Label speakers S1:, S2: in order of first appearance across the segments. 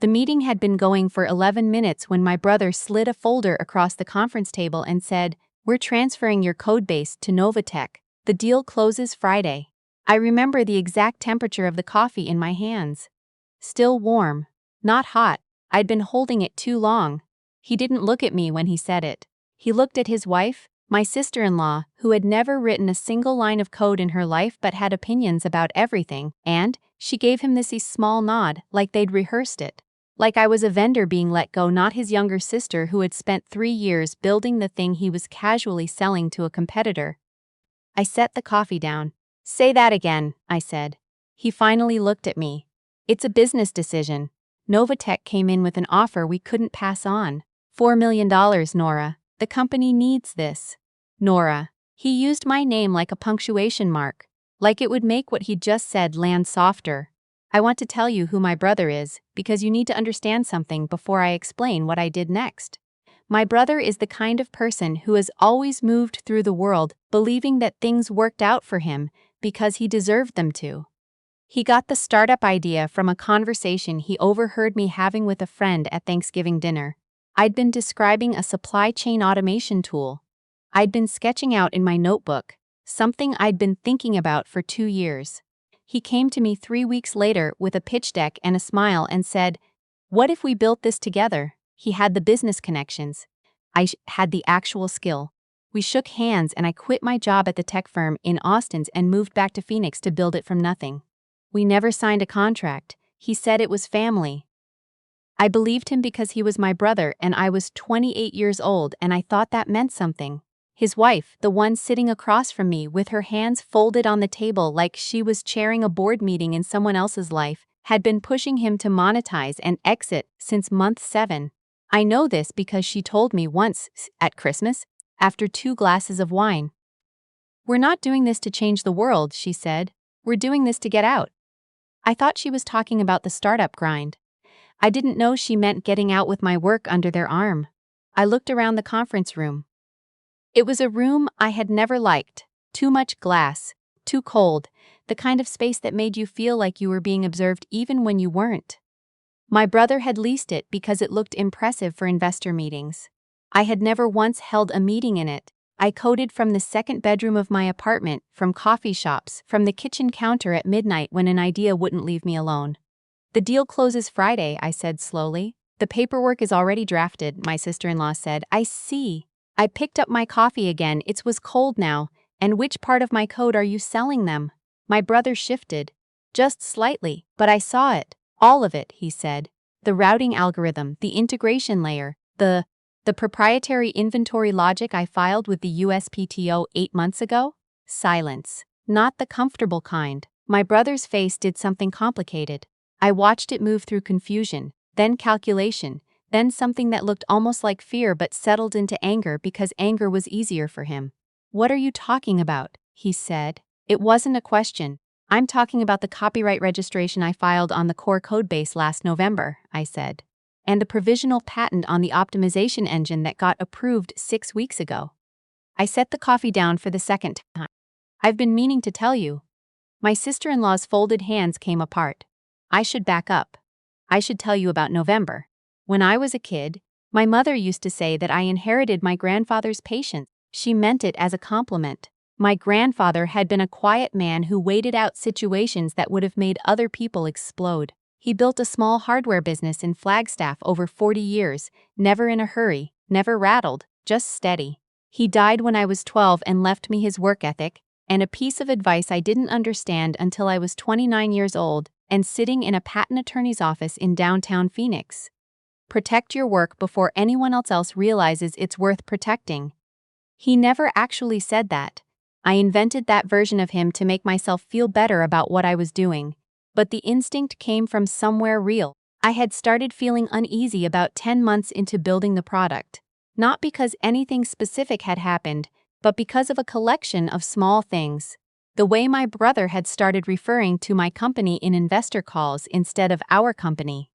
S1: The meeting had been going for 11 minutes when my brother slid a folder across the conference table and said, "We're transferring your codebase to Novatech. The deal closes Friday." I remember the exact temperature of the coffee in my hands. Still warm. Not hot. I'd been holding it too long. He didn't look at me when he said it. He looked at his wife, my sister-in-law, who had never written a single line of code in her life but had opinions about everything, and she gave him this small nod, like they'd rehearsed it. Like I was a vendor being let go, not his younger sister who had spent 3 years building the thing he was casually selling to a competitor. I set the coffee down. "Say that again," I said. He finally looked at me. "It's a business decision. Novatech came in with an offer we couldn't pass on. $4 million, Nora. The company needs this." Nora. He used my name like a punctuation mark, like it would make what he'd just said land softer. "I want to tell you who my brother is, because you need to understand something before I explain what I did next. My brother is the kind of person who has always moved through the world believing that things worked out for him because he deserved them to. He got the startup idea from a conversation he overheard me having with a friend at Thanksgiving dinner. I'd been describing a supply chain automation tool I'd been sketching out in my notebook, something I'd been thinking about for 2 years. He came to me 3 weeks later with a pitch deck and a smile and said, "What if we built this together?" He had the business connections. I had the actual skill. We shook hands and I quit my job at the tech firm in Austin and moved back to Phoenix to build it from nothing. We never signed a contract. He said it was family. I believed him because he was my brother and I was 28 years old and I thought that meant something. His wife, the one sitting across from me with her hands folded on the table like she was chairing a board meeting in someone else's life, had been pushing him to monetize and exit since month 7. I know this because she told me once, at Christmas, after 2 glasses of wine. "We're not doing this to change the world," she said. "We're doing this to get out." I thought she was talking about the startup grind. I didn't know she meant getting out with my work under their arm. I looked around the conference room. It was a room I had never liked. Too much glass, too cold, the kind of space that made you feel like you were being observed even when you weren't. My brother had leased it because it looked impressive for investor meetings. I had never once held a meeting in it. I coded from the second bedroom of my apartment, from coffee shops, from the kitchen counter at midnight when an idea wouldn't leave me alone. "The deal closes Friday," I said slowly. "The paperwork is already drafted," my sister-in-law said. "I see." I picked up my coffee again. It was cold now. "And which part of my code are you selling them?" My brother shifted. "Just slightly, but I saw it. All of it," he said. "The routing algorithm, the integration layer, the proprietary inventory logic I filed with the USPTO 8 months ago?" Silence. Not the comfortable kind. My brother's face did something complicated. I watched it move through confusion, then calculation, then something that looked almost like fear but settled into anger because anger was easier for him. "What are you talking about?" he said. It wasn't a question. "I'm talking about the copyright registration I filed on the core codebase last November," I said. "And the provisional patent on the optimization engine that got approved 6 weeks ago." I set the coffee down for the second time. "I've been meaning to tell you." My sister-in-law's folded hands came apart. "I should back up. I should tell you about November. When I was a kid, my mother used to say that I inherited my grandfather's patience. She meant it as a compliment. My grandfather had been a quiet man who waited out situations that would have made other people explode. He built a small hardware business in Flagstaff over 40 years, never in a hurry, never rattled, just steady. He died when I was 12 and left me his work ethic, and a piece of advice I didn't understand until I was 29 years old and sitting in a patent attorney's office in downtown Phoenix. Protect your work before anyone else realizes it's worth protecting. He never actually said that. I invented that version of him to make myself feel better about what I was doing. But the instinct came from somewhere real. I had started feeling uneasy about 10 months into building the product. Not because anything specific had happened, but because of a collection of small things. The way my brother had started referring to my company in investor calls instead of our company.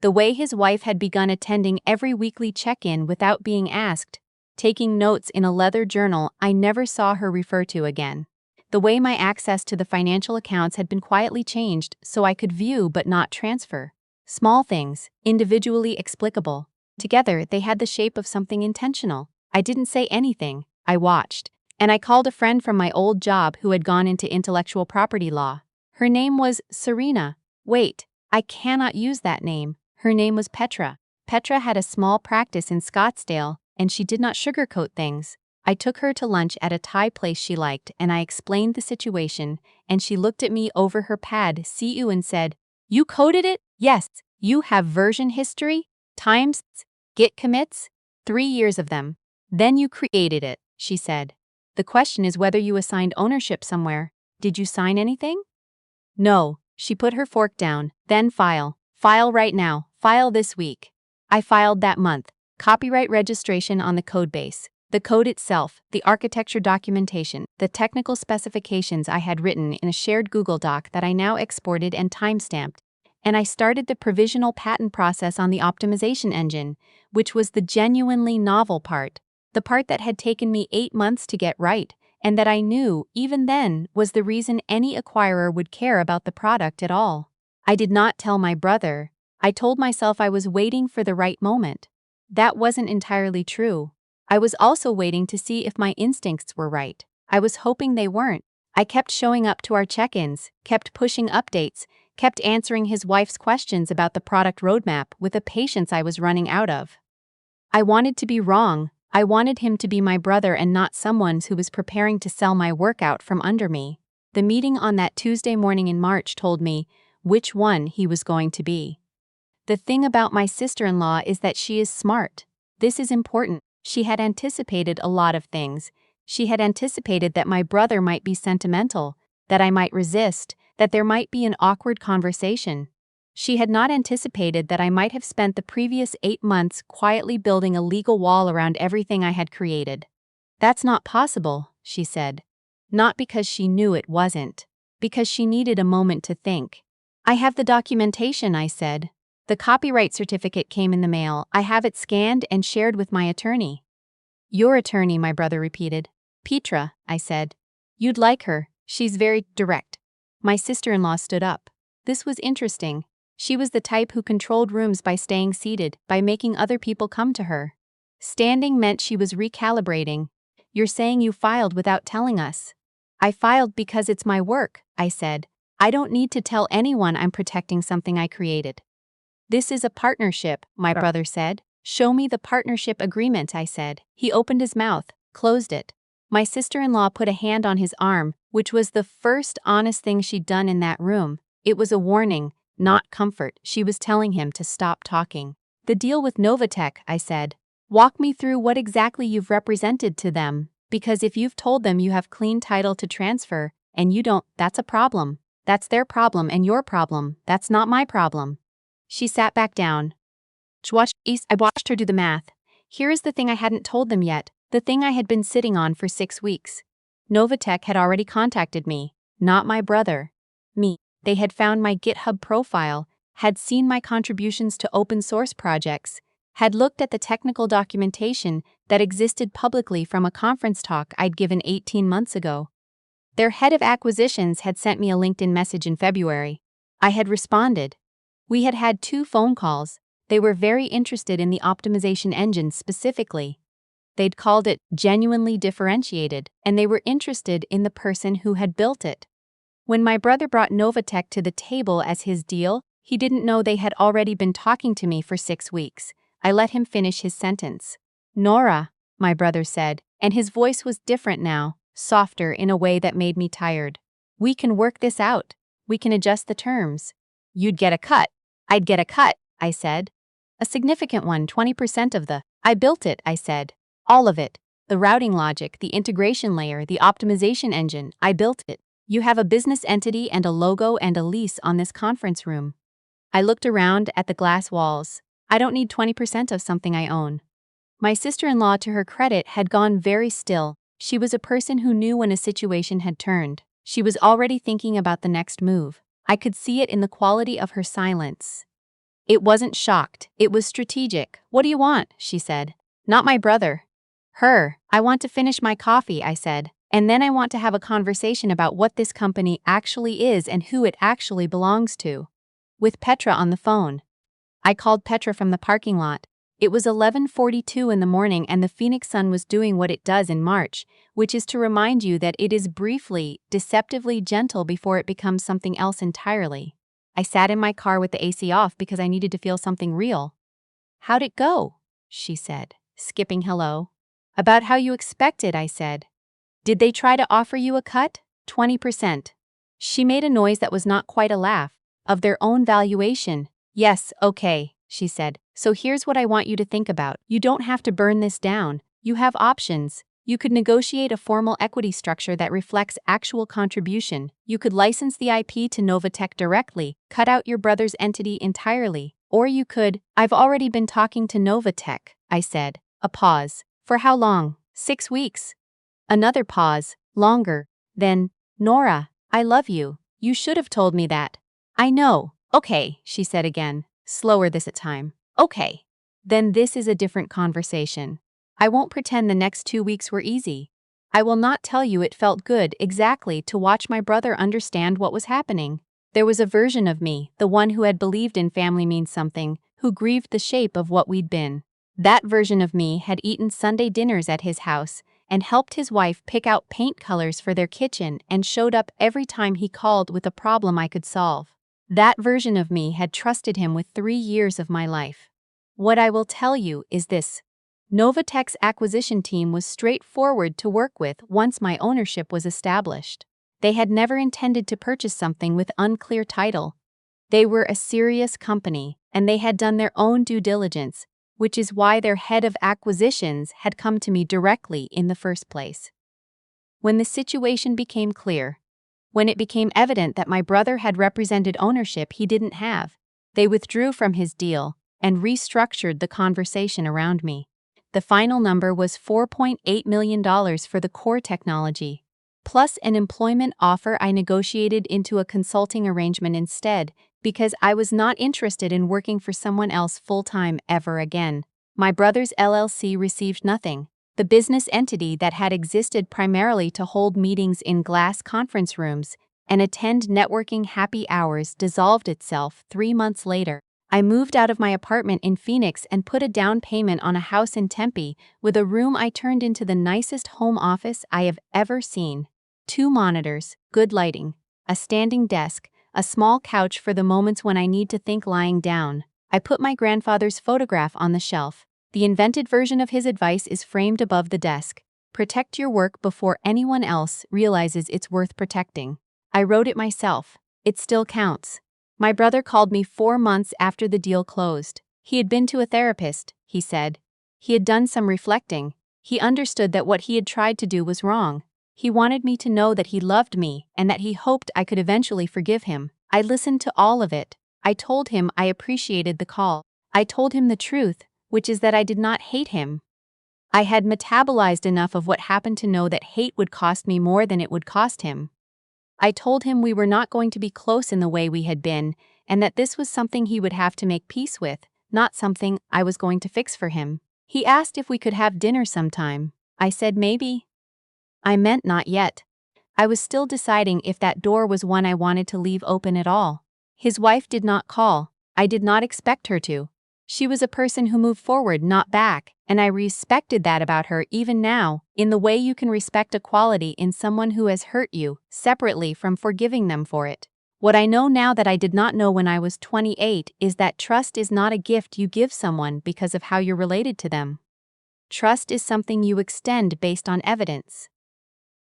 S1: The way his wife had begun attending every weekly check-in without being asked, taking notes in a leather journal I never saw her refer to again. The way my access to the financial accounts had been quietly changed so I could view but not transfer. Small things, individually explicable. Together, they had the shape of something intentional. I didn't say anything, I watched. And I called a friend from my old job who had gone into intellectual property law. Her name was Serena. Wait, I cannot use that name. Her name was Petra. Petra had a small practice in Scottsdale, and she did not sugarcoat things. I took her to lunch at a Thai place she liked, and I explained the situation, and she looked at me over her pad, CU, and said, "You coded it? Yes. You have version history, times, Git commits, 3 years of them. Then you created it," she said. "The question is whether you assigned ownership somewhere. Did you sign anything?" "No." She put her fork down. "Then file. File right now. File this week." I filed that month. Copyright registration on the codebase. The code itself, the architecture documentation, the technical specifications I had written in a shared Google Doc that I now exported and timestamped. And I started the provisional patent process on the optimization engine, which was the genuinely novel part. The part that had taken me 8 months to get right, and that I knew, even then, was the reason any acquirer would care about the product at all. I did not tell my brother. I told myself I was waiting for the right moment. That wasn't entirely true. I was also waiting to see if my instincts were right. I was hoping they weren't. I kept showing up to our check-ins, kept pushing updates, kept answering his wife's questions about the product roadmap with a patience I was running out of. I wanted to be wrong. I wanted him to be my brother and not someone who was preparing to sell my work out from under me. The meeting on that Tuesday morning in March told me which one he was going to be. The thing about my sister-in-law is that she is smart. This is important. She had anticipated a lot of things. She had anticipated that my brother might be sentimental, that I might resist, that there might be an awkward conversation. She had not anticipated that I might have spent the previous 8 months quietly building a legal wall around everything I had created. "That's not possible," she said. Not because she knew it wasn't, because she needed a moment to think. "I have the documentation," I said. "The copyright certificate came in the mail. I have it scanned and shared with my attorney." "Your attorney," my brother repeated. "Petra," I said. "You'd like her. She's very direct." My sister-in-law stood up. This was interesting. She was the type who controlled rooms by staying seated, by making other people come to her. Standing meant she was recalibrating. "You're saying you filed without telling us." "I filed because it's my work," I said. "I don't need to tell anyone I'm protecting something I created." "This is a partnership," my brother said. "Show me the partnership agreement," I said. He opened his mouth, closed it. My sister-in-law put a hand on his arm, which was the first honest thing she'd done in that room. It was a warning, not comfort. She was telling him to stop talking. "The deal with Novatech," I said. "Walk me through what exactly you've represented to them, because if you've told them you have clean title to transfer, and you don't, that's a problem. That's their problem and your problem. That's not my problem." She sat back down. I watched her do the math. Here is the thing I hadn't told them yet, the thing I had been sitting on for 6 weeks. Novatech had already contacted me, not my brother. Me. They had found my GitHub profile, had seen my contributions to open source projects, had looked at the technical documentation that existed publicly from a conference talk I'd given 18 months ago. Their head of acquisitions had sent me a LinkedIn message in February. I had responded. We had had 2 phone calls. They were very interested in the optimization engine specifically. They'd called it genuinely differentiated, and they were interested in the person who had built it. When my brother brought Novatech to the table as his deal, he didn't know they had already been talking to me for 6 weeks. I let him finish his sentence. "Nora," my brother said, and his voice was different now, softer in a way that made me tired. "We can work this out. We can adjust the terms. You'd get a cut. I'd get a cut," I said. "A significant one, 20% of the—" "I built it," I said. "All of it. The routing logic, the integration layer, the optimization engine, I built it. You have a business entity and a logo and a lease on this conference room." I looked around at the glass walls. I don't need 20% of something I own. My sister-in-law, to her credit, had gone very still. She was a person who knew when a situation had turned. She was already thinking about the next move. I could see it in the quality of her silence. It wasn't shocked. It was strategic. "What do you want?" she said. "Not my brother." "Her. I want to finish my coffee," I said. "And then I want to have a conversation about what this company actually is and who it actually belongs to." With Petra on the phone. I called Petra from the parking lot. It was 11:42 in the morning and the Phoenix sun was doing what it does in March, which is to remind you that it is briefly, deceptively gentle before it becomes something else entirely. I sat in my car with the AC off because I needed to feel something real. "How'd it go?" she said, skipping hello. "About how you expected," I said. "Did they try to offer you a cut?" 20%. She made a noise that was not quite a laugh. "Of their own valuation." "Yes, okay," she said. "So here's what I want you to think about. You don't have to burn this down. You have options. You could negotiate a formal equity structure that reflects actual contribution. You could license the IP to Novatech directly, cut out your brother's entity entirely. Or you could—" "I've already been talking to Novatech," I said. A pause. "For how long?" 6 weeks. Another pause. "Longer." Then, "Nora, I love you. You should have told me that." "I know." "Okay," she said again, slower this time. "Okay. Then this is a different conversation. I won't pretend the next 2 weeks were easy. I will not tell you it felt good exactly to watch my brother understand what was happening. There was a version of me, the one who had believed in family means something, who grieved the shape of what we'd been. That version of me had eaten Sunday dinners at his house and helped his wife pick out paint colors for their kitchen and showed up every time he called with a problem I could solve. That version of me had trusted him with 3 years of my life. What I will tell you is this. Novatech's acquisition team was straightforward to work with once my ownership was established. They had never intended to purchase something with unclear title. They were a serious company, and they had done their own due diligence, which is why their head of acquisitions had come to me directly in the first place. When the situation became clear, when it became evident that my brother had represented ownership he didn't have, they withdrew from his deal and restructured the conversation around me. The final number was $4.8 million for the core technology, plus an employment offer I negotiated into a consulting arrangement instead, because I was not interested in working for someone else full-time ever again. My brother's LLC received nothing. The business entity that had existed primarily to hold meetings in glass conference rooms and attend networking happy hours dissolved itself 3 months later. I moved out of my apartment in Phoenix and put a down payment on a house in Tempe with a room I turned into the nicest home office I have ever seen. 2 monitors, good lighting, a standing desk, a small couch for the moments when I need to think lying down. I put my grandfather's photograph on the shelf. The invented version of his advice is framed above the desk. Protect your work before anyone else realizes it's worth protecting. I wrote it myself. It still counts. My brother called me 4 months after the deal closed. He had been to a therapist, he said. He had done some reflecting. He understood that what he had tried to do was wrong. He wanted me to know that he loved me and that he hoped I could eventually forgive him. I listened to all of it. I told him I appreciated the call. I told him the truth, which is that I did not hate him. I had metabolized enough of what happened to know that hate would cost me more than it would cost him. I told him we were not going to be close in the way we had been, and that this was something he would have to make peace with, not something I was going to fix for him. He asked if we could have dinner sometime. I said maybe. I meant not yet. I was still deciding if that door was one I wanted to leave open at all. His wife did not call. I did not expect her to. She was a person who moved forward, not back, and I respected that about her even now, in the way you can respect a quality in someone who has hurt you, separately from forgiving them for it. What I know now that I did not know when I was 28 is that trust is not a gift you give someone because of how you're related to them. Trust is something you extend based on evidence.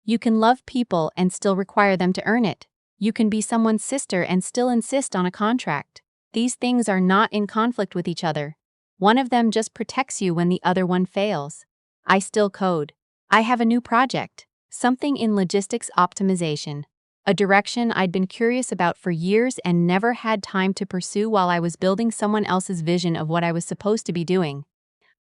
S1: You can love people and still require them to earn it. You can be someone's sister and still insist on a contract. These things are not in conflict with each other. One of them just protects you when the other one fails. I still code. I have a new project, something in logistics optimization, a direction I'd been curious about for years and never had time to pursue while I was building someone else's vision of what I was supposed to be doing.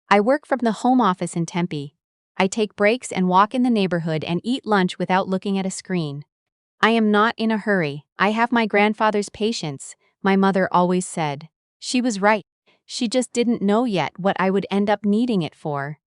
S1: I work from the home office in Tempe. I take breaks and walk in the neighborhood and eat lunch without looking at a screen. I am not in a hurry. I have my grandfather's patience, my mother always said. She was right. She just didn't know yet what I would end up needing it for.